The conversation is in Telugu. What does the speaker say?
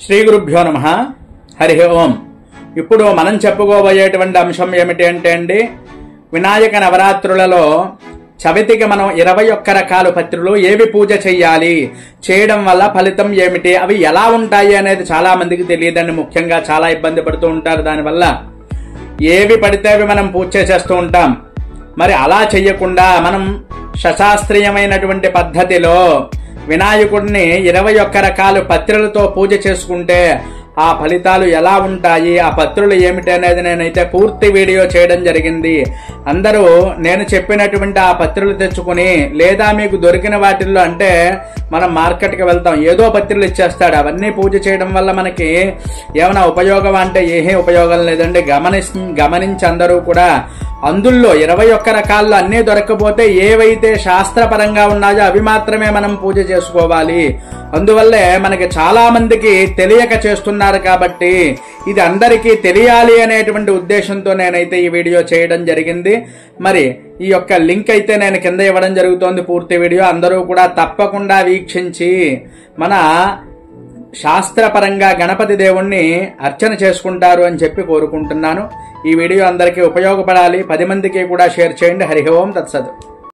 శ్రీ గురుభ్యో నమః. హరి ఓం. ఇప్పుడు మనం చెప్పుకోబోయేటువంటి అంశం ఏమిటి అంటే అండి, వినాయక నవరాత్రులలో చవితికి మనం 21 రకాల పత్రులు ఏవి పూజ చెయ్యాలి, చేయడం వల్ల ఫలితం ఏమిటి, అవి ఎలా ఉంటాయి అనేది చాలా మందికి తెలియదండి. ముఖ్యంగా చాలా ఇబ్బంది పడుతూ ఉంటారు. దానివల్ల ఏవి పడితే అవి మనం పూజ చేసేస్తూ ఉంటాం. మరి అలా చెయ్యకుండా మనం శాస్త్రీయమైనటువంటి పద్ధతిలో వినాయకుడిని 21 రకాల పత్రులతో పూజ చేసుకుంటే ఆ ఫలితాలు ఎలా ఉంటాయి, ఆ పత్రులు ఏమిటి అనేది నేనైతే పూర్తి వీడియో చేయడం జరిగింది. అందరూ నేను చెప్పినటువంటి ఆ పత్రులు తెచ్చుకుని, లేదా మీకు దొరికిన వాటిల్లో, అంటే మనం మార్కెట్కి వెళ్తాం, ఏదో పత్రులు ఇచ్చేస్తాడు, అవన్నీ పూజ చేయడం వల్ల మనకి ఏమైనా ఉపయోగం అంటే ఏమీ ఉపయోగం లేదండి. గమనించి అందరూ కూడా అందుల్లో 21 రకాల్లో అన్నీ దొరకకపోతే ఏవైతే శాస్త్రపరంగా ఉన్నాయో అవి మాత్రమే మనం పూజ చేసుకోవాలి. అందువల్లే మనకి చాలా మందికి తెలియక చేస్తున్నారు. కాబట్టి ఇది అందరికీ తెలియాలి అనేటువంటి ఉద్దేశంతో నేనైతే ఈ వీడియో చేయడం జరిగింది. మరి ఈ యొక్క లింక్ అయితే నేను కింద ఇవ్వడం జరుగుతోంది, పూర్తి వీడియో. అందరూ కూడా తప్పకుండా వీక్షించి మన శాస్త్రపరంగా గణపతి దేవుణ్ణి అర్చన చేసుకుంటారు అని చెప్పి కోరుకుంటున్నాను. ఈ వీడియో అందరికీ ఉపయోగపడాలి. 10 మందికి కూడా షేర్ చేయండి. హరి ఓం తత్సత్.